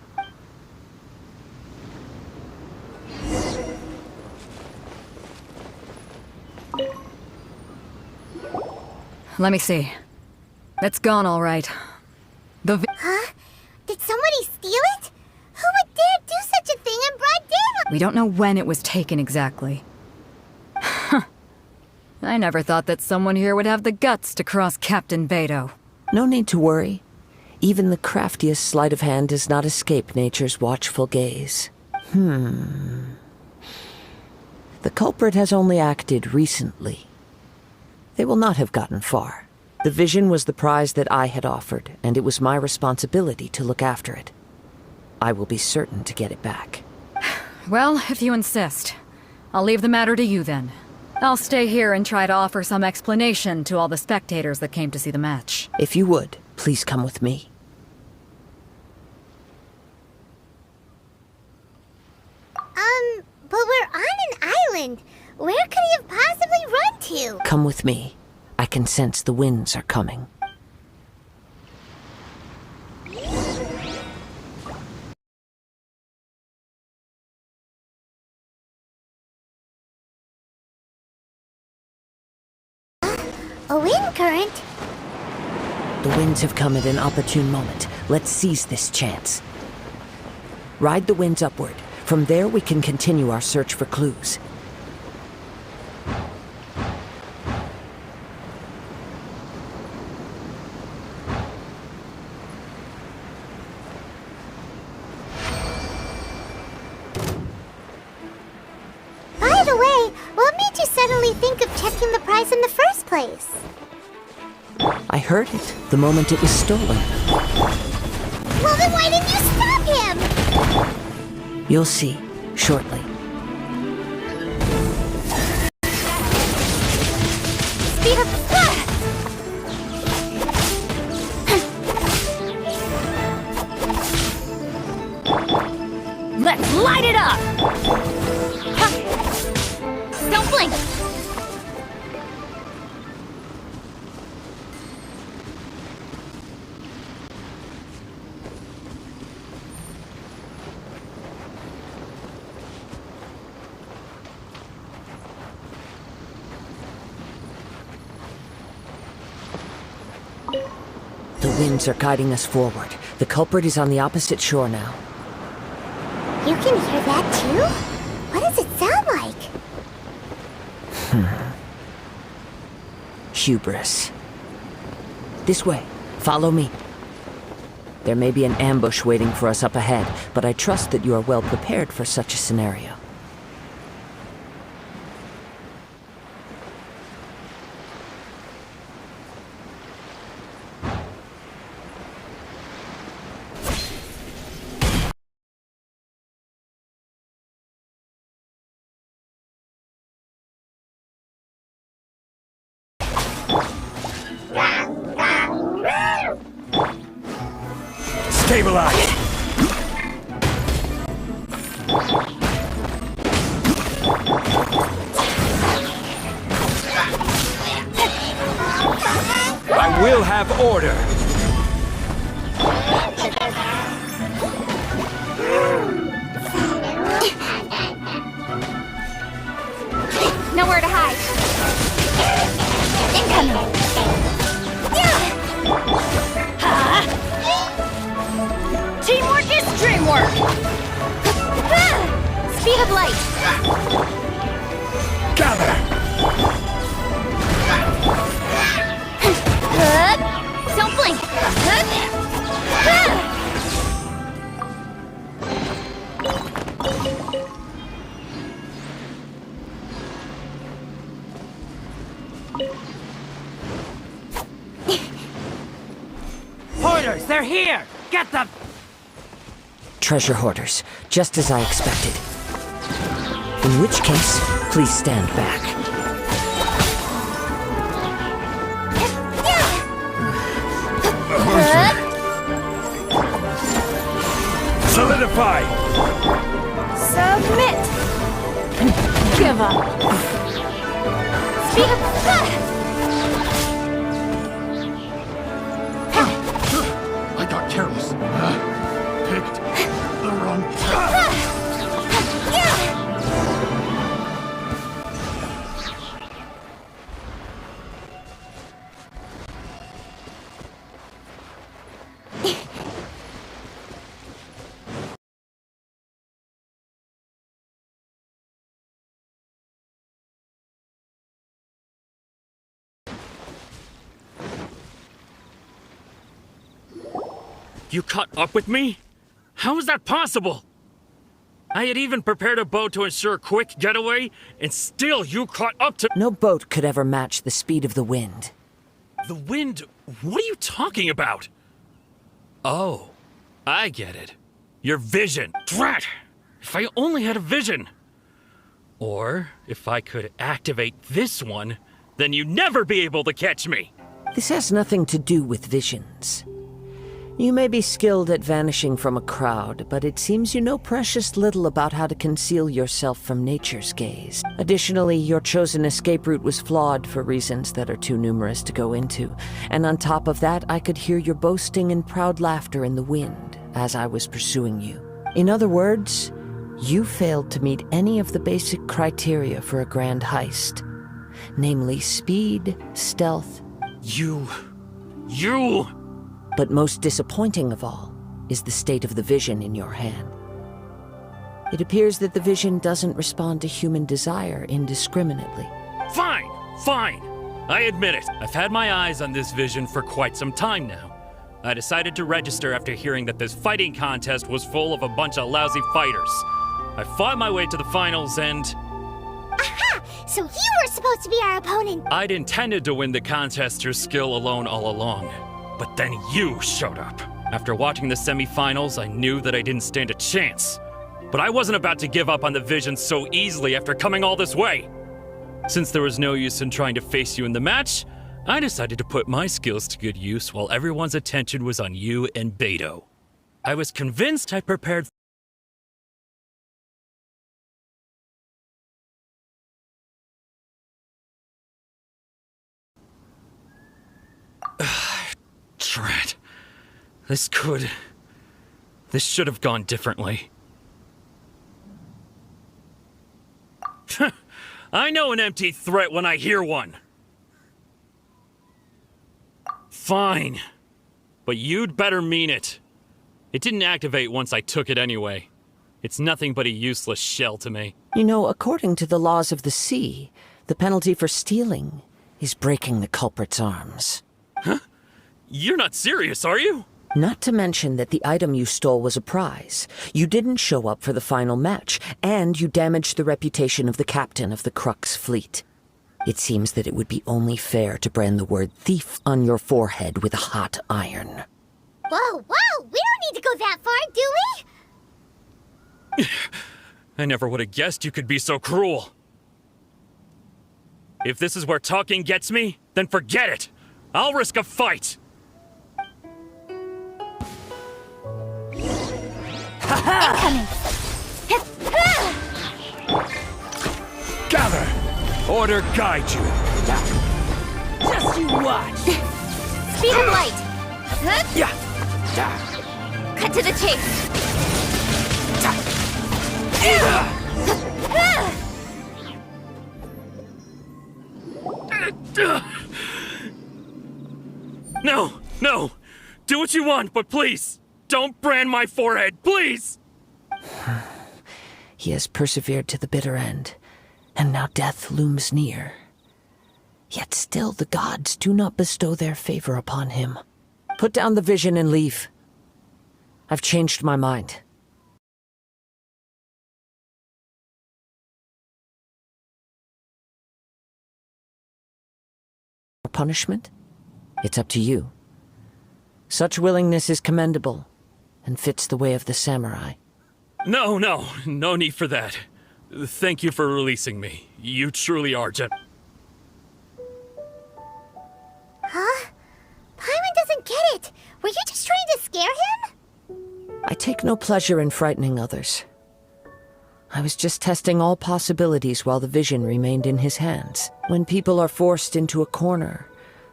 Let me see. It's gone all right. Huh? Did somebody steal it? Who would dare do such a thing in broad daylight? We don't know when it was taken exactly. I never thought that someone here would have the guts to cross Captain Beto. No need to worry. Even the craftiest sleight of hand does not escape nature's watchful gaze. The culprit has only acted recently. They will not have gotten far. The vision was the prize that I had offered, and it was my responsibility to look after it. I will be certain to get it back. Well, if you insist. I'll leave the matter to you then. I'll stay here and try to offer some explanation to all the spectators that came to see the match. If you would, please come with me. But we're on an island. Where could he have possibly run to? Come with me. I can sense the winds are coming. A wind current? The winds have come at an opportune moment. Let's seize this chance. Ride the winds upward. From there, we can continue our search for clues. By the way, what made you suddenly think of checking the prize in the first place? I heard it the moment it was stolen. Well, then why didn't you stop him? You'll see, shortly. Speed up! Let's light it up! Don't blink! The winds are guiding us forward. The culprit is on the opposite shore now. You can hear that too? What does it sound like? Hubris. This way. Follow me. There may be an ambush waiting for us up ahead, but I trust that you are well prepared for such a scenario. Stabilize! I will have order. Nowhere to hide. Incoming. Teamwork is dreamwork. Speed of light. Gather. Don't blink. Hoarders, they're here! Get them! Treasure hoarders, just as I expected. In which case, please stand back. Solidify! Submit. Give up. Speed of I got careless. Picked the wrong path. You caught up with me? How is that possible? I had even prepared a boat to ensure a quick getaway, and still you caught up to— No boat could ever match the speed of the wind. The wind? What are you talking about? Oh, I get it. Your vision. Drat! If I only had a vision. Or, if I could activate this one, then you'd never be able to catch me. This has nothing to do with visions. You may be skilled at vanishing from a crowd, but it seems you know precious little about how to conceal yourself from nature's gaze. Additionally, your chosen escape route was flawed for reasons that are too numerous to go into. And on top of that, I could hear your boasting and proud laughter in the wind as I was pursuing you. In other words, you failed to meet any of the basic criteria for a grand heist. Namely, speed, stealth. You... But most disappointing of all is the state of the vision in your hand. It appears that the vision doesn't respond to human desire indiscriminately. Fine! I admit it. I've had my eyes on this vision for quite some time now. I decided to register after hearing that this fighting contest was full of a bunch of lousy fighters. I fought my way to the finals and... Aha! So you were supposed to be our opponent. I'd intended to win the contest through skill alone all along. But then you showed up. After watching the semi-finals, I knew that I didn't stand a chance. But I wasn't about to give up on the vision so easily after coming all this way. Since there was no use in trying to face you in the match, I decided to put my skills to good use while everyone's attention was on you and Beto. I was convinced I prepared... Drat. This should have gone differently. I know an empty threat when I hear one. Fine. But you'd better mean it. It didn't activate once I took it anyway. It's nothing but a useless shell to me. You know, according to the laws of the sea, the penalty for stealing is breaking the culprit's arms. Huh? You're not serious, are you? Not to mention that the item you stole was a prize. You didn't show up for the final match, and you damaged the reputation of the captain of the Crux fleet. It seems that it would be only fair to brand the word thief on your forehead with a hot iron. Whoa, we don't need to go that far, do we? I never would have guessed you could be so cruel. If this is where talking gets me, then forget it. I'll risk a fight. Gather! Order guide you. Just you watch. Speed of light! Huh? Cut to the chase! No, no! Do what you want, but please, don't brand my forehead, please! He has persevered to the bitter end, and now death looms near. Yet still the gods do not bestow their favor upon him. Put down the vision and leave. I've changed my mind. Punishment? It's up to you. Such willingness is commendable, and fits the way of the samurai. No need for that. Thank you for releasing me. You truly are Huh? Paimon doesn't get it! Were you just trying to scare him? I take no pleasure in frightening others. I was just testing all possibilities while the vision remained in his hands. When people are forced into a corner,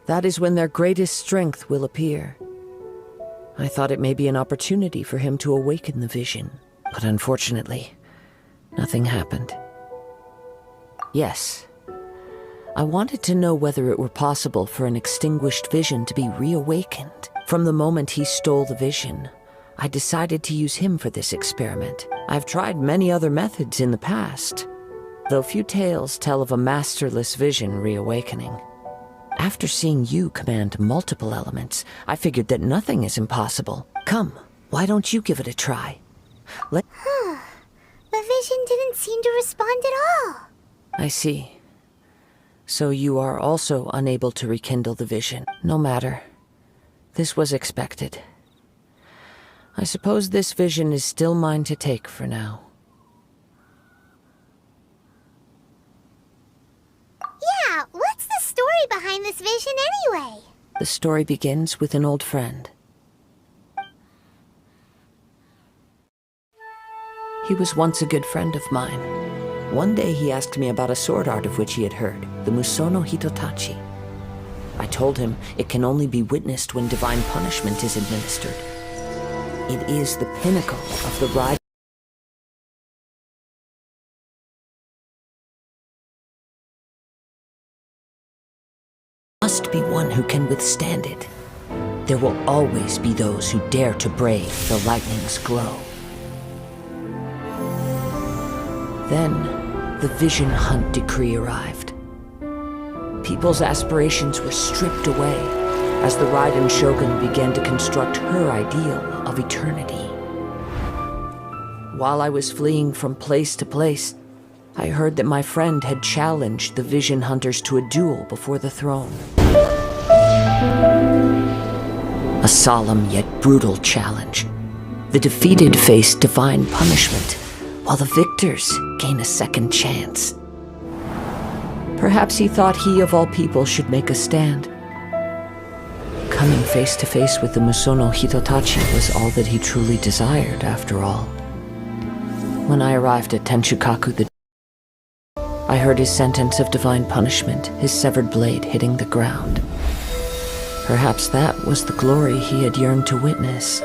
that is when their greatest strength will appear. I thought it may be an opportunity for him to awaken the vision, but unfortunately, nothing happened. Yes, I wanted to know whether it were possible for an extinguished vision to be reawakened. From the moment he stole the vision, I decided to use him for this experiment. I've tried many other methods in the past, though few tales tell of a masterless vision reawakening. After seeing you command multiple elements, I figured that nothing is impossible. Come, why don't you give it a try? The vision didn't seem to respond at all. I see. So you are also unable to rekindle the vision. No matter. This was expected. I suppose this vision is still mine to take for now. Yeah, what's the story behind this vision anyway? The story begins with an old friend. He was once a good friend of mine. One day he asked me about a sword art of which he had heard, the Musono Hitotachi. I told him it can only be witnessed when divine punishment is administered. It is the pinnacle of the ride. Must be one who can withstand it. There will always be those who dare to brave the lightning's glow. Then, the Vision Hunt decree arrived. People's aspirations were stripped away as the Raiden Shogun began to construct her ideal of eternity. While I was fleeing from place to place, I heard that my friend had challenged the Vision Hunters to a duel before the throne. A solemn yet brutal challenge. The defeated face divine punishment, while the victors gain a second chance. Perhaps he thought he of all people should make a stand. Coming face to face with the Musono Hitotachi was all that he truly desired, after all. When I arrived at Tenshukaku, I heard his sentence of divine punishment, his severed blade hitting the ground. Perhaps that was the glory he had yearned to witness.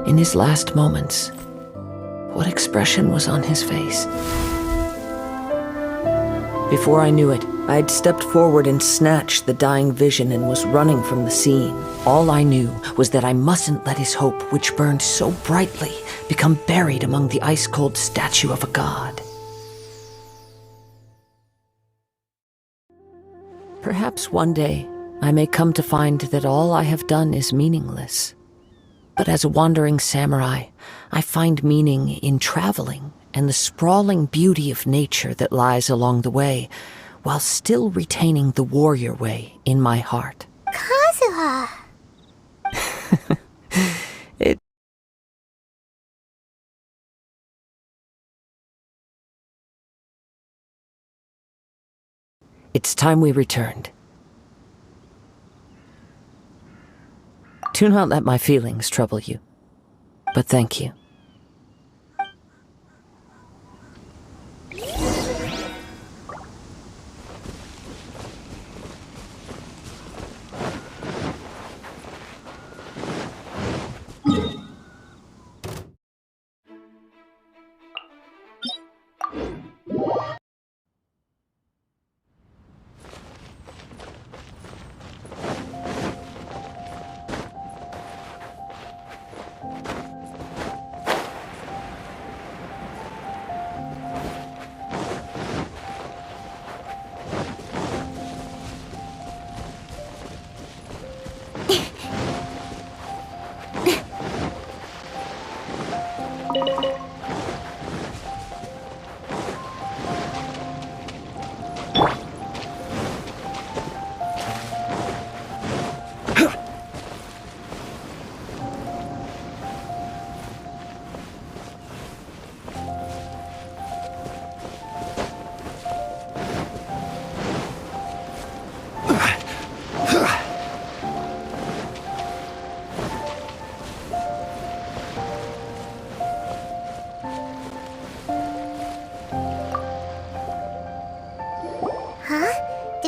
In his last moments, what expression was on his face? Before I knew it, I had stepped forward and snatched the dying vision and was running from the scene. All I knew was that I mustn't let his hope, which burned so brightly, become buried among the ice-cold statue of a god. Perhaps one day, I may come to find that all I have done is meaningless. But as a wandering samurai, I find meaning in traveling and the sprawling beauty of nature that lies along the way, while still retaining the warrior way in my heart. Kazuha! It's time we returned. Do not let my feelings trouble you, but thank you.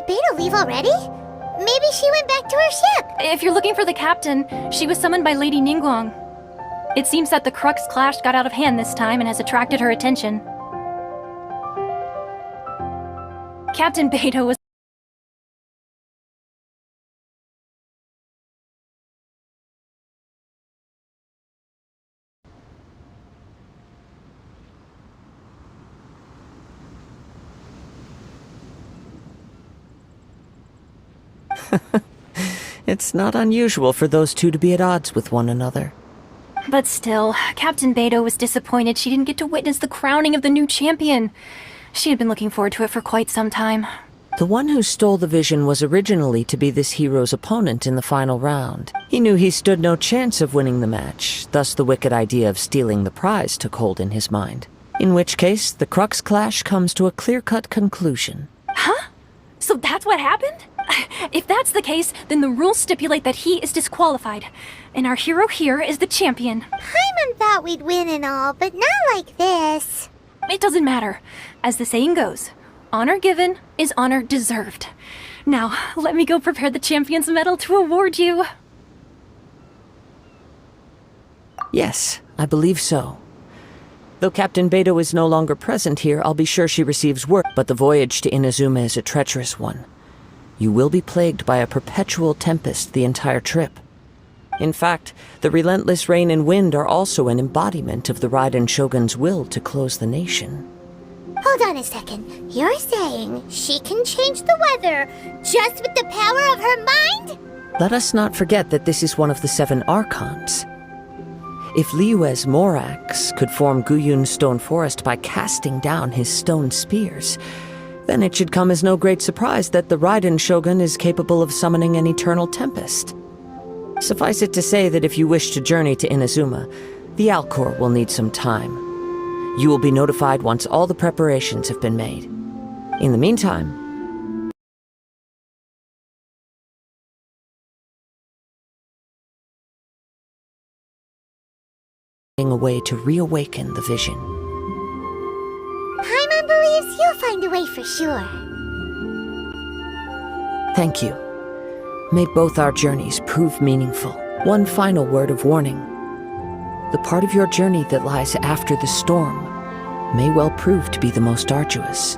Beidou leave already? Maybe she went back to her ship. If you're looking for the captain, she was summoned by Lady Ningguang. It seems that the Crux clash got out of hand this time and has attracted her attention. Captain Beidou was It's not unusual for those two to be at odds with one another. But still, Captain Beidou was disappointed she didn't get to witness the crowning of the new champion. She had been looking forward to it for quite some time. The one who stole the vision was originally to be this hero's opponent in the final round. He knew he stood no chance of winning the match, thus the wicked idea of stealing the prize took hold in his mind. In which case, the Crux clash comes to a clear-cut conclusion. Huh? So that's what happened? If that's the case, then the rules stipulate that he is disqualified. And our hero here is the champion. Paimon thought we'd win and all, but not like this. It doesn't matter. As the saying goes, honor given is honor deserved. Now, let me go prepare the champion's medal to award you. Yes, I believe so. Though Captain Beidou is no longer present here, I'll be sure she receives word. But the voyage to Inazuma is a treacherous one. You will be plagued by a perpetual tempest the entire trip. In fact, the relentless rain and wind are also an embodiment of the Raiden Shogun's will to close the nation. Hold on a second. You're saying she can change the weather just with the power of her mind? Let us not forget that this is one of the 7 Archons. If Liyue's Morax could form Guyun's stone forest by casting down his stone spears, then it should come as no great surprise that the Raiden Shogun is capable of summoning an eternal tempest. Suffice it to say that if you wish to journey to Inazuma, the Alcor will need some time. You will be notified once all the preparations have been made. In the meantime, a way to reawaken the vision. Paimon believes you'll find a way for sure. Thank you. May both our journeys prove meaningful. One final word of warning. The part of your journey that lies after the storm may well prove to be the most arduous.